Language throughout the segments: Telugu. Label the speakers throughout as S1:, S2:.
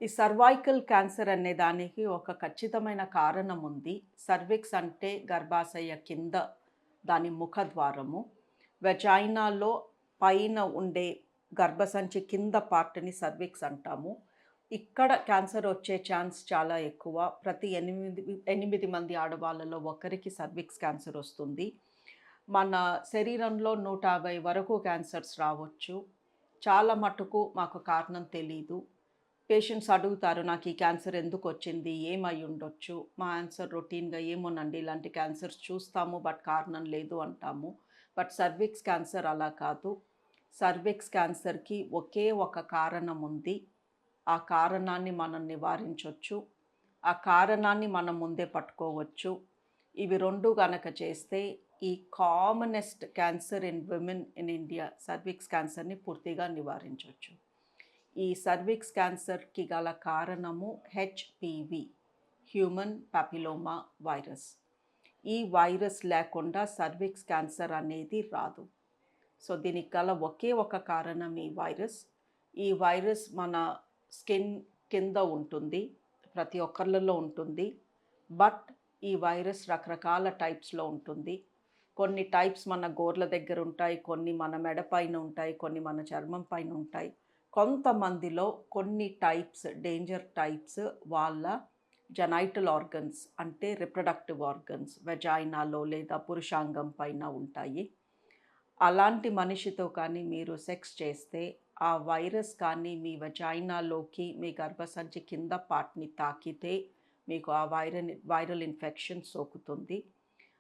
S1: ఈ సర్వైకల్ క్యాన్సర్ అనే దానికి ఒక ఖచ్చితమైన కారణం ఉంది. సర్విక్స్ అంటే గర్భాశయ కింద దాని ముఖద్వారము. వెజైనాలో పైన ఉండే గర్భసంచి కింద పార్ట్‌ని సర్విక్స్ అంటాము. ఇక్కడ క్యాన్సర్ వచ్చే ఛాన్స్ చాలా ఎక్కువ. ప్రతి 8 మంది ఆడవాళ్ళలో ఒకరికి సర్విక్స్ క్యాన్సర్ వస్తుంది. మన శరీరంలో 150 వరకు క్యాన్సర్స్ రావచ్చు. చాలా మటుకు మాకు కారణం తెలీదు. పేషెంట్స్ అడుగుతారు, నాకు ఈ క్యాన్సర్ ఎందుకొచ్చింది? ఏమై ఉండొచ్చు? మా ఆన్సర్ రొటీన్‌గా ఏమోనండి, ఇలాంటి క్యాన్సర్స్ చూస్తాము బట్ కారణం లేదు అంటాము. బట్ సర్విక్స్ క్యాన్సర్ అలా కాదు. సర్విక్స్ క్యాన్సర్‌కి ఒకే ఒక కారణం ఉంది. ఆ కారణాన్ని మనం నివారించొచ్చు. ఆ కారణాన్ని మనం ముందే పట్టుకోవచ్చు. ఇవి 2 గనక చేస్తే ఈ commonest cancer in women in India cervix క్యాన్సర్‌ని పూర్తిగా నివారించొచ్చు. ఈ సర్విక్స్ క్యాన్సర్‌కి గల కారణము హెచ్‌పివి, హ్యూమన్ పాపిలోమా వైరస్. ఈ వైరస్ లేకుండా సర్విక్స్ క్యాన్సర్ అనేది రాదు. సో దీనికి గల ఒకే ఒక కారణం ఈ వైరస్. ఈ వైరస్ మన స్కిన్ కింద ఉంటుంది. ప్రతి ఒక్కళ్ళలో ఉంటుంది. బట్ ఈ వైరస్ రకరకాల టైప్స్‌లో ఉంటుంది. కొన్ని టైప్స్ మన గోర్ల దగ్గర ఉంటాయి. కొన్ని మన మెడ పైన ఉంటాయి. కొన్ని మన చర్మం పైన ఉంటాయి. కొంతమందిలో కొన్ని టైప్స్, డేంజర్ టైప్స్ వాళ్ళ జెనైటల్ ఆర్గన్స్ అంటే రిప్రొడక్టివ్ ఆర్గన్స్ వెజైనాలో లేదా పురుషాంగం పైన ఉంటాయి. అలాంటి మనిషితో కానీ మీరు సెక్స్ చేస్తే ఆ వైరస్ కానీ మీ వెజైనాలోకి మీ గర్భసంచి కింద పార్ట్‌ని తాకితే మీకు ఆ వైరల్ ఇన్ఫెక్షన్ సోకుతుంది.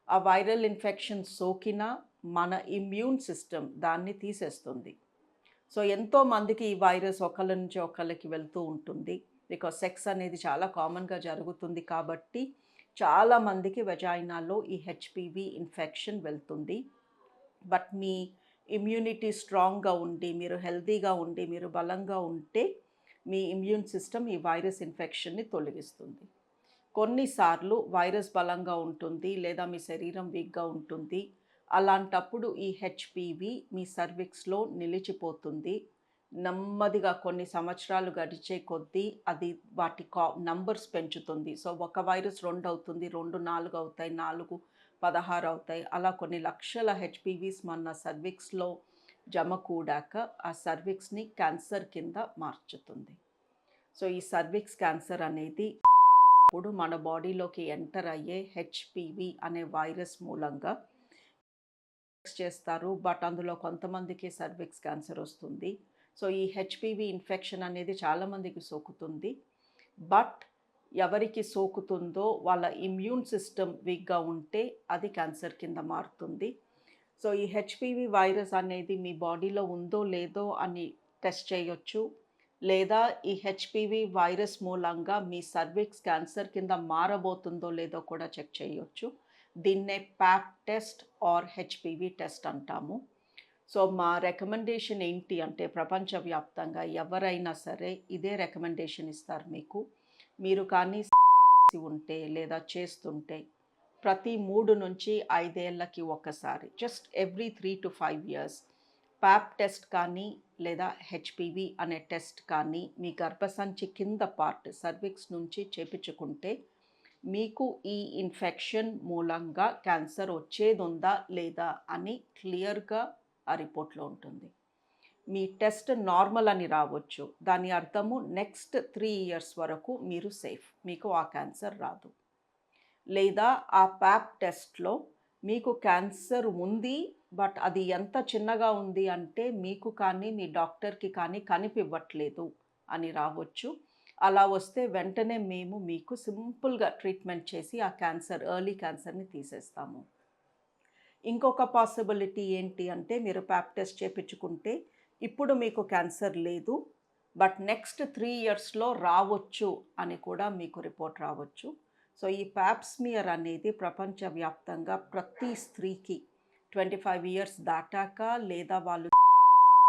S1: ఆ వైరల్ ఇన్ఫెక్షన్ సోకినా మన ఇమ్యూన్ సిస్టమ్ దాన్ని తీసేస్తుంది. సో ఎంతోమందికి ఈ వైరస్ ఒకళ్ళ నుంచి ఒకళ్ళకి వెళ్తూ ఉంటుంది. బికాజ్ సెక్స్ అనేది చాలా కామన్‌గా జరుగుతుంది కాబట్టి చాలామందికి వెజైనాలో ఈ హెచ్‌పివి ఇన్ఫెక్షన్ వెళ్తుంది. బట్ మీ ఇమ్యూనిటీ స్ట్రాంగ్‌గా ఉండి, మీరు హెల్తీగా ఉండి, మీరు బలంగా ఉంటే మీ ఇమ్యూన్ సిస్టమ్ ఈ వైరస్ ఇన్ఫెక్షన్‌ని తొలగిస్తుంది. కొన్నిసార్లు వైరస్ బలంగా ఉంటుంది లేదా మీ శరీరం వీక్‌గా ఉంటుంది. అలాంటప్పుడు ఈ హెచ్‌పివి మీ సర్విక్స్‌లో నిలిచిపోతుంది. నెమ్మదిగా కొన్ని సంవత్సరాలు గడిచే కొద్దీ అది వాటి నంబర్స్ పెంచుతుంది. సో ఒక వైరస్ 2 అవుతుంది, 2 4 అవుతాయి, 4 16 అవుతాయి. అలా కొన్ని లక్షల హెచ్‌పివిస్ మన సర్విక్స్‌లో జమ కూడాక ఆ సర్విక్స్‌ని క్యాన్సర్ కింద మార్చుతుంది. సో ఈ సర్విక్స్ క్యాన్సర్ అనేది ఇప్పుడు మన బాడీలోకి ఎంటర్ అయ్యే హెచ్‌పివి అనే వైరస్ మూలంగా చేస్తారు. బట్ అందులో కొంతమందికి సర్విక్స్ క్యాన్సర్ వస్తుంది. సో ఈ హెచ్‌పివి ఇన్ఫెక్షన్ అనేది చాలామందికి సోకుతుంది. బట్ ఎవరికి సోకుతుందో వాళ్ళ ఇమ్యూన్ సిస్టమ్ వీక్‌గా ఉంటే అది క్యాన్సర్ కింద మారుతుంది. సో ఈ హెచ్‌పివి వైరస్ అనేది మీ బాడీలో ఉందో లేదో అని టెస్ట్ చేయొచ్చు. లేదా ఈ హెచ్‌పివి వైరస్ మూలంగా మీ సర్విక్స్ క్యాన్సర్ కింద మారబోతుందో లేదో కూడా చెక్ చేయొచ్చు. దీన్నే pap test or HPV test అంటాము. సో మా రికమెండేషన్ ఏంటి అంటే ప్రపంచవ్యాప్తంగా ఎవరైనా సరే ఇదే రికమెండేషన్ ఇస్తారు మీకు. మీరు కానీ ఉంటే లేదా చేస్తుంటే ప్రతి 3-5 ఏళ్లకి ఒక్కసారి just every 3-5 years Pap test కానీ లేదా హెచ్‌పివి అనే టెస్ట్ కానీ మీ గర్భసంచి కింద పార్ట్ సర్విక్స్ నుంచి చేపించుకుంటే మీకు ఈ ఇన్ఫెక్షన్ మూలంగా క్యాన్సర్ వచ్చేదుందా లేదా అని క్లియర్‌గా ఆ రిపోర్ట్‌లో ఉంటుంది. మీ టెస్ట్ నార్మల్ అని రావచ్చు. దాని అర్థము నెక్స్ట్ 3 ఇయర్స్ వరకు మీరు సేఫ్. మీకు ఆ క్యాన్సర్ రాదు. లేదా ఆ ప్యాప్ టెస్ట్‌లో మీకు క్యాన్సర్ ఉంది. బట్ అది ఎంత చిన్నగా ఉంది అంటే మీకు కానీ, మీ డాక్టర్‌కి కానీ కనిపివ్వట్లేదు అని రావచ్చు. అలా వస్తే వెంటనే మేము మీకు సింపుల్‌గా ట్రీట్మెంట్ చేసి ఆ ఎర్లీ క్యాన్సర్‌ని తీసేస్తాము. ఇంకొక పాసిబిలిటీ ఏంటి అంటే మీరు ప్యాప్ టెస్ట్ చేపించుకుంటే ఇప్పుడు మీకు క్యాన్సర్ లేదు. బట్ నెక్స్ట్ 3 ఇయర్స్‌లో రావచ్చు అని కూడా మీకు రిపోర్ట్ రావచ్చు. సో ఈ ప్యాప్ స్మియర్ అనేది ప్రపంచవ్యాప్తంగా ప్రతి స్త్రీకి 25 ఇయర్స్ దాటాక లేదా వాళ్ళు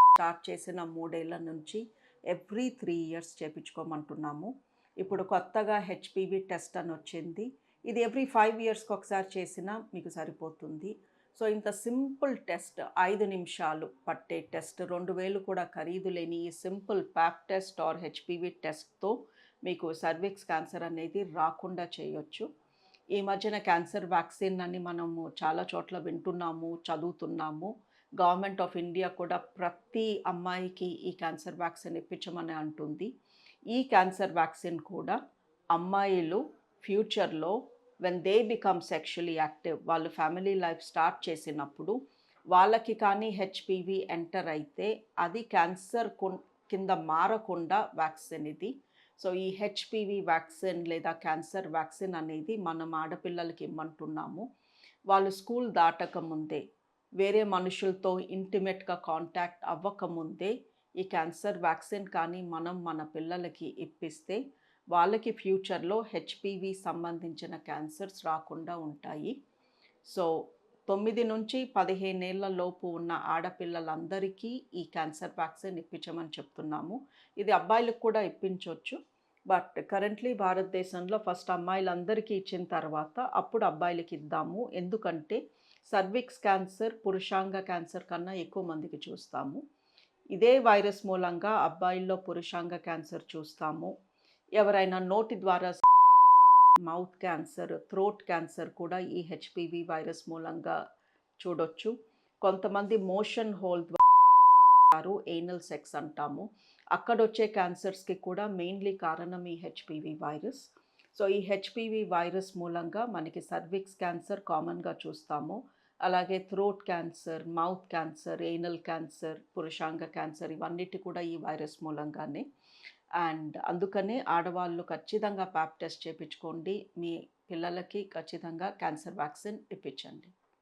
S1: స్టార్ట్ చేసిన 3 ఏళ్ల నుంచి ఎవ్రీ 3 ఇయర్స్ చేపించుకోమంటున్నాము. ఇప్పుడు కొత్తగా హెచ్‌పివి టెస్ట్ అని వచ్చింది. ఇది ఎవ్రీ 5 ఇయర్స్‌కి ఒకసారి చేసినా మీకు సరిపోతుంది. సో ఇంత సింపుల్ టెస్ట్ 5 నిమిషాలు పట్టే టెస్ట్ 2000 కూడా ఖరీదు లేని ఈ simple pap test or HPV టెస్ట్తో మీకు సర్విక్స్ క్యాన్సర్ అనేది రాకుండా చేయొచ్చు. ఈ మధ్యన క్యాన్సర్ వ్యాక్సిన్ అని మనము చాలా చోట్ల వింటున్నాము, చదువుతున్నాము. గవర్నమెంట్ ఆఫ్ ఇండియా కూడా ప్రతి అమ్మాయికి ఈ క్యాన్సర్ వ్యాక్సిన్ ఇప్పించమని అంటుంది. ఈ క్యాన్సర్ వ్యాక్సిన్ కూడా అమ్మాయిలు ఫ్యూచర్లో when they become sexually active, వాళ్ళు ఫ్యామిలీ లైఫ్ స్టార్ట్ చేసినప్పుడు వాళ్ళకి కానీ హెచ్పివి ఎంటర్ అయితే అది క్యాన్సర్ కింద మారకుండా వ్యాక్సిన్ ఇది. సో ఈ హెచ్పివి వ్యాక్సిన్ లేదా క్యాన్సర్ వ్యాక్సిన్ అనేది మనం ఆడపిల్లలకి ఇమ్మంటున్నాము. వాళ్ళు స్కూల్ దాటక ముందే, వేరే మనుషులతో ఇంటిమేట్గా కాంటాక్ట్ అవ్వకముందే ఈ క్యాన్సర్ వ్యాక్సిన్ కానీ మనం మన పిల్లలకి ఇప్పిస్తే వాళ్ళకి ఫ్యూచర్లో హెచ్పివి సంబంధించిన క్యాన్సర్స్ రాకుండా ఉంటాయి. సో 9 నుంచి 15 ఏళ్ల లోపు ఉన్న ఆడపిల్లలందరికీ ఈ క్యాన్సర్ వ్యాక్సిన్ ఇప్పించమని చెప్తున్నాము. ఇది అబ్బాయిలకు కూడా ఇప్పించవచ్చు. బట్ కరెంట్లీ భారతదేశంలో ఫస్ట్ అమ్మాయిలందరికీ ఇచ్చిన తర్వాత అప్పుడు అబ్బాయిలకి ఇద్దాము. ఎందుకంటే సర్విక్స్ క్యాన్సర్ పురుషాంగ క్యాన్సర్ కన్నా ఎక్కువ మందికి చూస్తాము. ఇదే వైరస్ మూలంగా అబ్బాయిల్లో పురుషాంగ క్యాన్సర్ చూస్తాము. ఎవరైనా నోటి ద్వారా మౌత్ క్యాన్సర్, థ్రోట్ క్యాన్సర్ కూడా ఈ హెచ్పివి వైరస్ మూలంగా చూడొచ్చు. కొంతమంది మోషన్ హోల్ ద్వారా ఏనల్ సెక్స్ అంటాము, అక్కడొచ్చే క్యాన్సర్స్కి కూడా మెయిన్లీ కారణం ఈ హెచ్పివి వైరస్. సో ఈ హెచ్పివి వైరస్ మూలంగా మనకి సర్విక్స్ క్యాన్సర్ కామన్గా చూస్తాము. అలాగే throat cancer, mouth cancer, anal cancer, పురుషాంగ క్యాన్సర్ ఇవన్నిటి కూడా ఈ వైరస్ మూలంగానే. అండ్ అందుకనే ఆడవాళ్ళు ఖచ్చితంగా ప్యాప్ టెస్ట్ చేయించుకోండి. మీ పిల్లలకి ఖచ్చితంగా క్యాన్సర్ వ్యాక్సిన్ ఇప్పించండి.